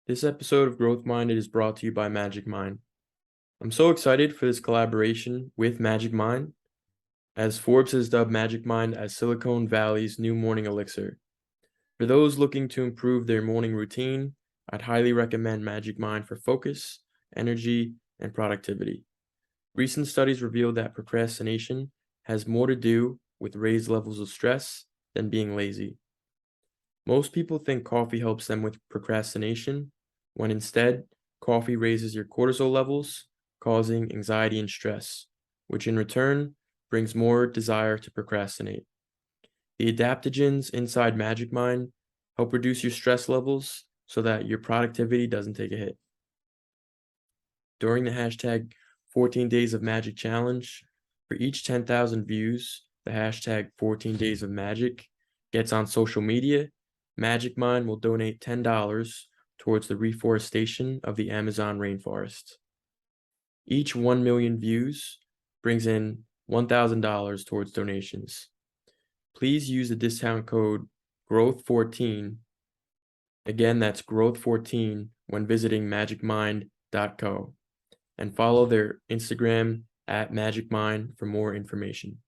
This episode of Growth Minded is brought to you by Magic Mind. I'm so excited for this collaboration with Magic Mind, as Forbes has dubbed Magic Mind as Silicon Valley's new morning elixir. For those looking to improve their morning routine, I'd highly recommend Magic Mind for focus, energy, and productivity. Recent studies reveal that procrastination has more to do with raised levels of stress than being lazy. Most people think coffee helps them with procrastination, when instead, coffee raises your cortisol levels, causing anxiety and stress, which in return brings more desire to procrastinate. The adaptogens inside Magic Mind help reduce your stress levels so that your productivity doesn't take a hit. During the hashtag 14 Days of Magic Challenge, for each 10,000 views, the hashtag 14 Days of Magic gets on social media, Magic Mind will donate $10 towards the reforestation of the Amazon rainforest. Each 1 million views brings in $1,000 towards donations. Please use the discount code GROWTH14. Again, that's GROWTH14 when visiting magicmind.co, and follow their Instagram at magicmind for more information.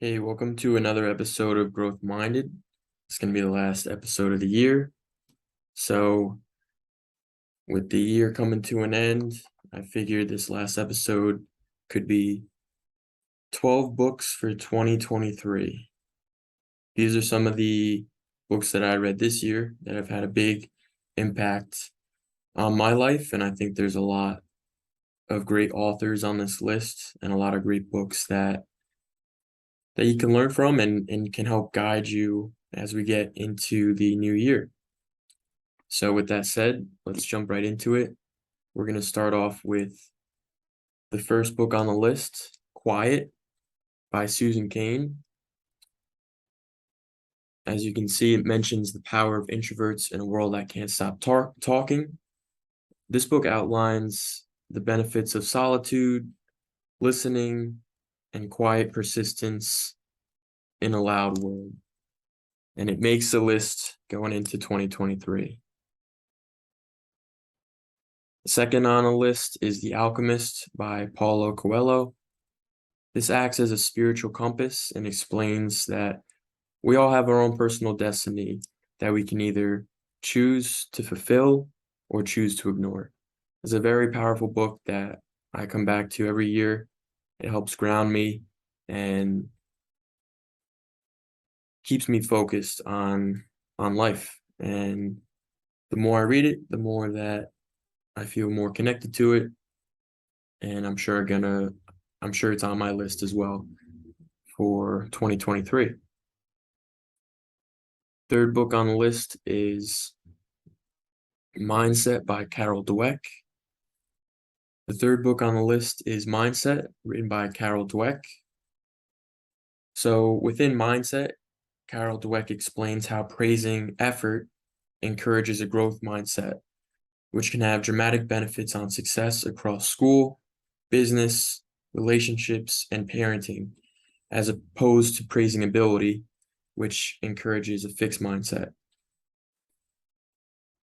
Hey, welcome to another episode of Growth Minded. It's going to be the last episode of the year. So, with the year coming to an end, I figured this last episode could be 12 books for 2023. These are some of the books that I read this year that have had a big impact on my life, and I think there's a lot of great authors on this list and a lot of great books that you can learn from and can help guide you as we get into the new year. So with that said, let's jump right into it. We're going to start off with the first book on the list, Quiet by Susan Cain. As you can see, it mentions the power of introverts in a world that can't stop talking. This book outlines the benefits of solitude, listening, and quiet persistence in a loud world. And it makes the list going into 2023. Second on the list is The Alchemist by Paulo Coelho. This acts as a spiritual compass and explains that we all have our own personal destiny that we can either choose to fulfill or choose to ignore. It's a very powerful book that I come back to every year. It helps ground me and keeps me focused on life. And the more I read it, the more that I feel more connected to it. And I'm sure it's on my list as well for 2023. Third book on the list is Mindset by Carol Dweck. The third book on the list is Mindset, written by Carol Dweck. So within Mindset, Carol Dweck explains how praising effort encourages a growth mindset, which can have dramatic benefits on success across school, business, relationships, and parenting, as opposed to praising ability, which encourages a fixed mindset.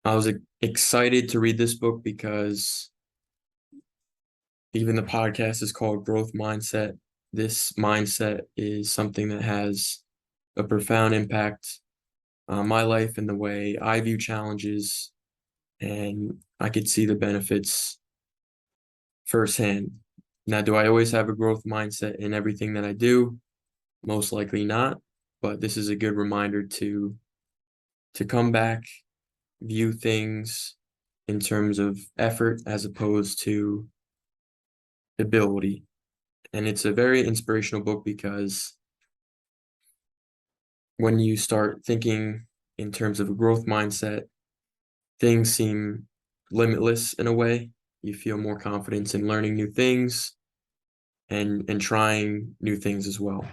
I was excited to read this book because even the podcast is called Growth Mindset. This mindset is something that has a profound impact on my life and the way I view challenges, and I could see the benefits firsthand. Now, do I always have a growth mindset in everything that I do? Most likely not, but this is a good reminder to come back, view things in terms of effort as opposed to ability. And it's a very inspirational book because when you start thinking in terms of a growth mindset, things seem limitless in a way. You feel more confidence in learning new things and trying new things as well.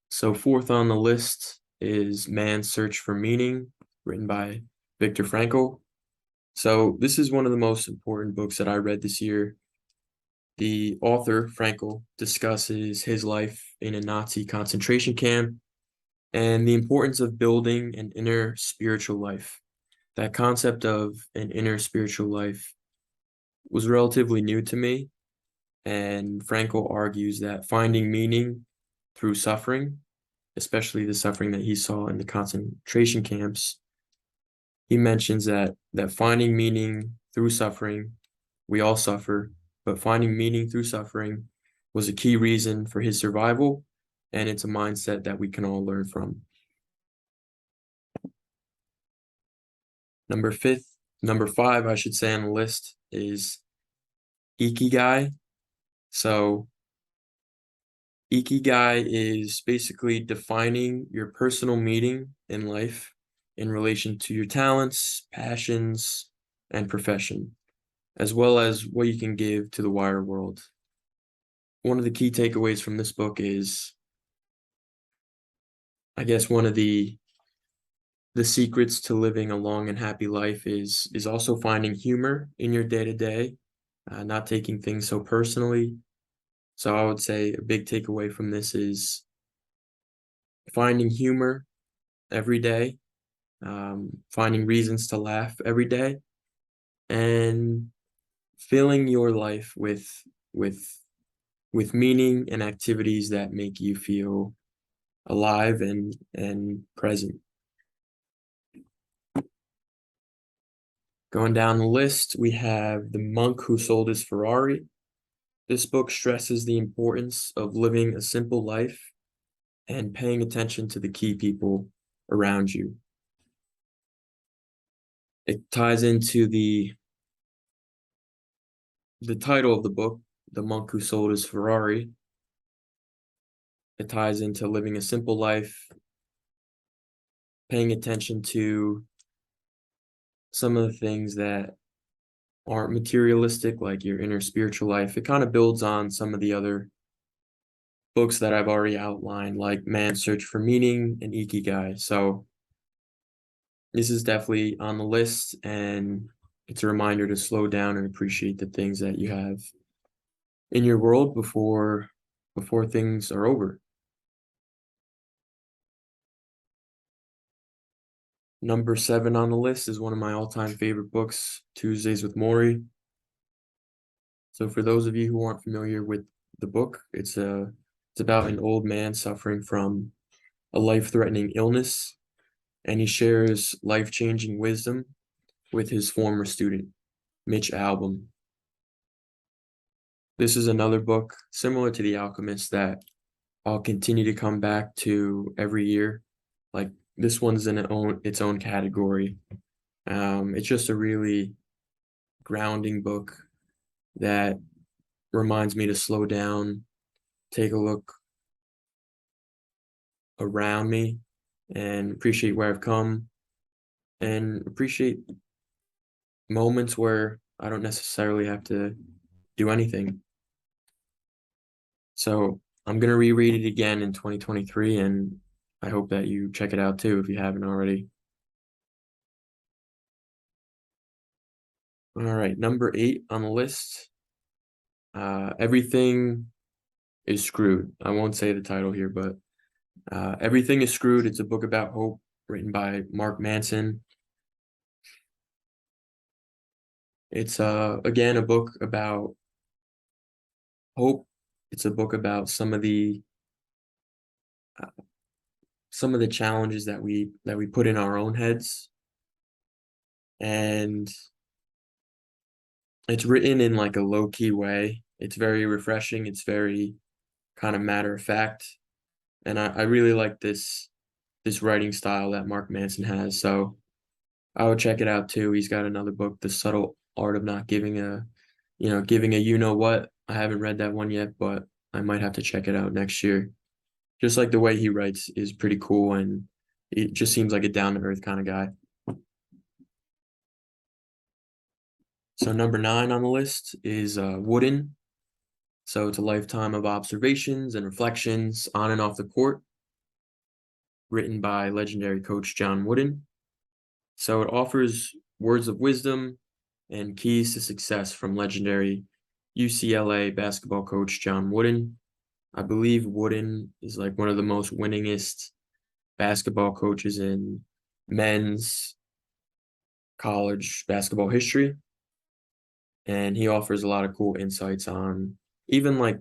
So fourth on the list is Man's Search for Meaning, written by Viktor Frankl. So this is one of the most important books that I read this year. The author, Frankl, discusses his life in a Nazi concentration camp and the importance of building an inner spiritual life. That concept of an inner spiritual life was relatively new to me, and Frankl argues that finding meaning through suffering, especially the suffering that he saw in the concentration camps, he mentions that finding meaning through suffering, we all suffer, but finding meaning through suffering was a key reason for his survival, and it's a mindset that we can all learn from. Number five, I should say on the list is Ikigai. So Ikigai is basically defining your personal meaning in life in relation to your talents, passions, and profession, as well as what you can give to the wider world. One of the key takeaways from this book is, I guess, one of the secrets to living a long and happy life is also finding humor in your day-to-day, not taking things so personally. So I would say a big takeaway from this is finding humor every day, finding reasons to laugh every day, and filling your life with meaning and activities that make you feel alive and present. Going down the list, we have The Monk Who Sold His Ferrari. This book stresses the importance of living a simple life and paying attention to the key people around you. It ties into the title of the book, The Monk Who Sold His Ferrari. It ties into living a simple life, paying attention to some of the things that aren't materialistic, like your inner spiritual life. It kind of builds on some of the other books that I've already outlined, like Man's Search for Meaning and Ikigai. So this is definitely on the list, and it's a reminder to slow down and appreciate the things that you have in your world before things are over. Number 7 on the list is one of my all-time favorite books, Tuesdays with Morrie. So for those of you who aren't familiar with the book, it's about an old man suffering from a life-threatening illness, and he shares life-changing wisdom with his former student, Mitch Albom. This is another book similar to The Alchemist that I'll continue to come back to every year. Like, this one's in its own category. It's just a really grounding book that reminds me to slow down, take a look around me, and appreciate where I've come, and appreciate moments where I don't necessarily have to do anything. So I'm going to reread it again in 2023, and I hope that you check it out too if you haven't already. All right, number 8 on the list, Everything is Screwed. I won't say the title here, but Everything is Screwed. It's a book about hope written by Mark Manson. It's again a book about hope. It's a book about some of the challenges that we put in our own heads, and it's written in like a low-key way. It's very refreshing. It's very kind of matter of fact, and I really like this writing style that Mark Manson has. So I would check it out too. He's got another book, The Subtle Art of Not Giving a you know what. I haven't read that one yet, but I might have to check it out next year. Just like the way he writes is pretty cool, and it just seems like a down-to-earth kind of guy. So number 9 on the list is Wooden. So it's a lifetime of observations and reflections on and off the court, written by legendary coach John Wooden. So it offers words of wisdom and keys to success from legendary UCLA basketball coach John Wooden. I believe Wooden is like one of the most winningest basketball coaches in men's college basketball history. And he offers a lot of cool insights on even like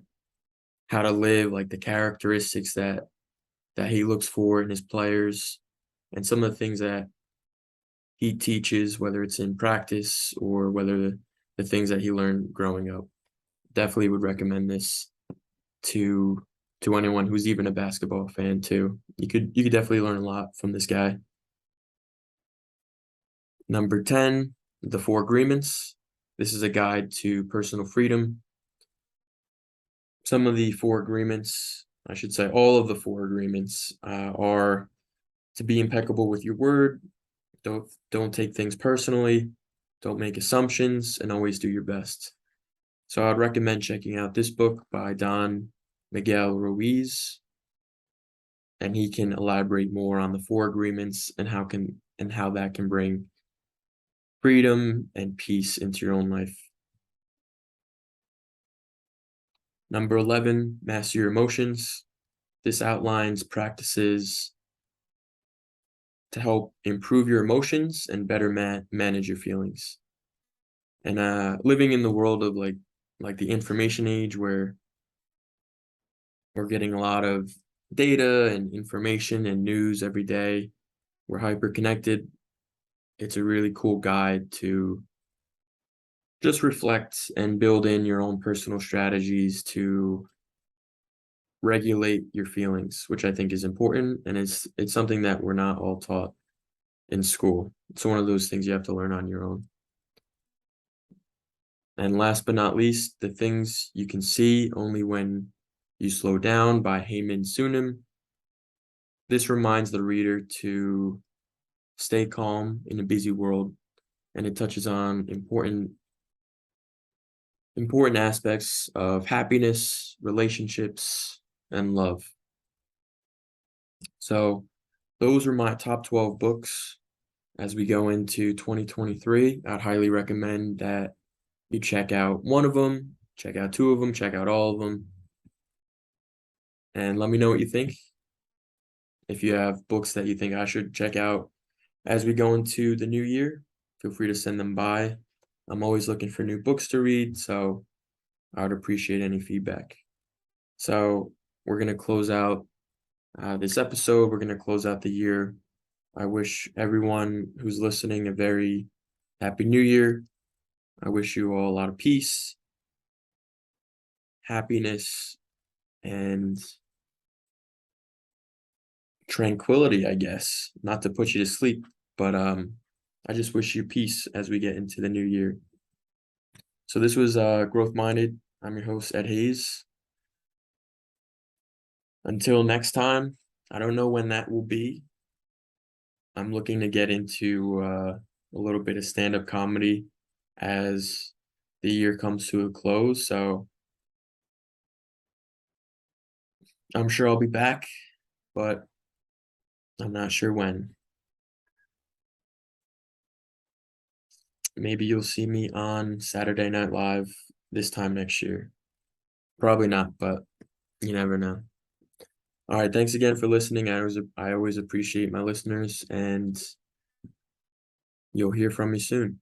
how to live, like the characteristics that he looks for in his players, and some of the things that he teaches, whether it's in practice or whether the things that he learned growing up. Definitely would recommend this to anyone who's even a basketball fan too. You could definitely learn a lot from this guy. Number 10, The Four Agreements. This is a guide to personal freedom. Some of the four agreements, I should say all of the four agreements, are to be impeccable with your word, don't take things personally, don't make assumptions, and always do your best. So I'd recommend checking out this book by Don Miguel Ruiz, and he can elaborate more on the four agreements and how that can bring freedom and peace into your own life. Number 11, Master Your Emotions. This outlines practices to help improve your emotions and better manage your feelings. And living in the world of like the information age, where we're getting a lot of data and information and news every day, we're hyper connected. It's a really cool guide to just reflect and build in your own personal strategies to regulate your feelings, which I think is important, and it's something that we're not all taught in school. It's one of those things you have to learn on your own. And last but not least, The Things You Can See Only When You Slow Down by Haemin Sunim. This reminds the reader to stay calm in a busy world, and it touches on important aspects of happiness, relationships, and love. So those are my top 12 books as we go into 2023. I'd highly recommend that you check out one of them, check out two of them, check out all of them, and let me know what you think. If you have books that you think I should check out as we go into the new year, feel free to send them by. I'm always looking for new books to read, so I would appreciate any feedback. So we're going to close out this episode. We're going to close out the year. I wish everyone who's listening a very happy new year. I wish you all a lot of peace, happiness, and tranquility, I guess. Not to put you to sleep, but I just wish you peace as we get into the new year. So this was Growth Minded. I'm your host, Ed Hayes. Until next time, I don't know when that will be. I'm looking to get into a little bit of stand-up comedy as the year comes to a close. So I'm sure I'll be back, but I'm not sure when. Maybe you'll see me on Saturday Night Live this time next year. Probably not, but you never know. All right, thanks again for listening. I always appreciate my listeners, and you'll hear from me soon.